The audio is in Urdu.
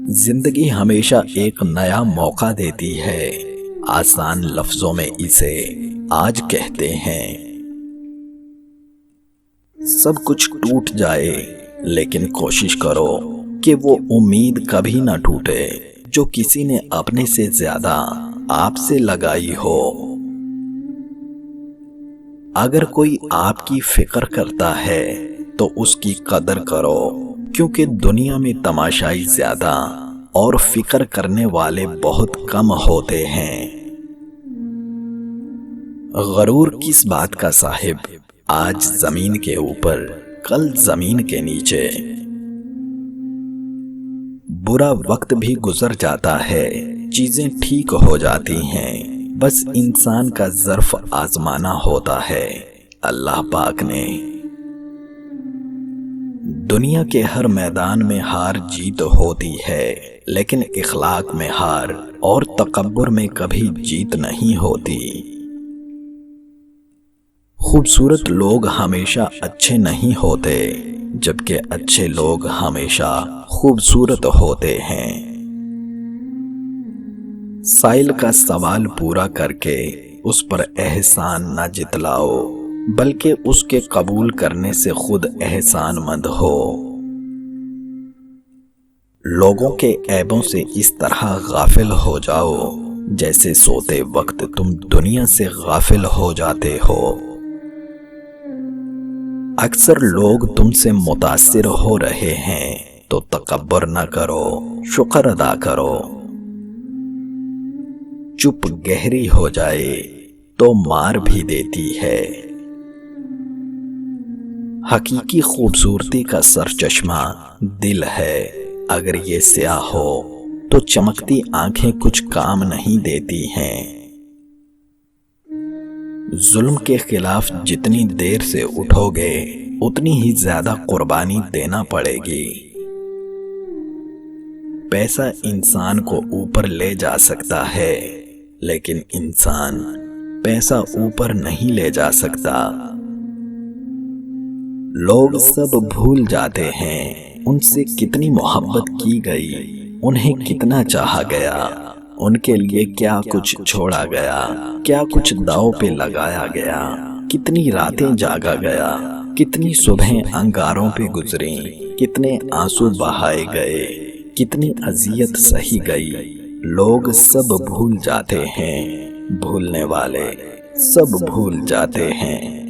زندگی ہمیشہ ایک نیا موقع دیتی ہے، آسان لفظوں میں اسے آج کہتے ہیں۔ سب کچھ ٹوٹ جائے لیکن کوشش کرو کہ وہ امید کبھی نہ ٹوٹے جو کسی نے اپنے سے زیادہ آپ سے لگائی ہو۔ اگر کوئی آپ کی فکر کرتا ہے تو اس کی قدر کرو، کیونکہ دنیا میں تماشائی زیادہ اور فکر کرنے والے بہت کم ہوتے ہیں۔ غرور کس بات کا صاحب، آج زمین کے اوپر کل زمین کے نیچے۔ برا وقت بھی گزر جاتا ہے، چیزیں ٹھیک ہو جاتی ہیں، بس انسان کا ظرف آزمانا ہوتا ہے اللہ پاک نے۔ دنیا کے ہر میدان میں ہار جیت ہوتی ہے، لیکن اخلاق میں ہار اور تکبر میں کبھی جیت نہیں ہوتی۔ خوبصورت لوگ ہمیشہ اچھے نہیں ہوتے، جبکہ اچھے لوگ ہمیشہ خوبصورت ہوتے ہیں۔ سائل کا سوال پورا کر کے اس پر احسان نہ جتلاؤ، بلکہ اس کے قبول کرنے سے خود احسان مند ہو۔ لوگوں کے عیبوں سے اس طرح غافل ہو جاؤ جیسے سوتے وقت تم دنیا سے غافل ہو جاتے ہو۔ اکثر لوگ تم سے متاثر ہو رہے ہیں تو تکبر نہ کرو، شکر ادا کرو۔ چپ گہری ہو جائے تو مار بھی دیتی ہے۔ حقیقی خوبصورتی کا سرچشمہ دل ہے، اگر یہ سیاہ ہو تو چمکتی آنکھیں کچھ کام نہیں دیتی ہیں۔ ظلم کے خلاف جتنی دیر سے اٹھو گے اتنی ہی زیادہ قربانی دینا پڑے گی۔ پیسہ انسان کو اوپر لے جا سکتا ہے، لیکن انسان پیسہ اوپر نہیں لے جا سکتا۔ لوگ سب بھول جاتے ہیں ان سے کتنی محبت کی گئی، انہیں کتنا چاہا گیا، ان کے لیے کیا کچھ چھوڑا گیا، کیا کچھ داؤ پہ لگایا گیا، کتنی راتیں جاگا گیا، کتنی صبحیں انگاروں پہ گزریں، کتنے آنسو بہائے گئے، کتنی اذیت سہی گئی۔ لوگ سب بھول جاتے ہیں، بھولنے والے سب بھول جاتے ہیں۔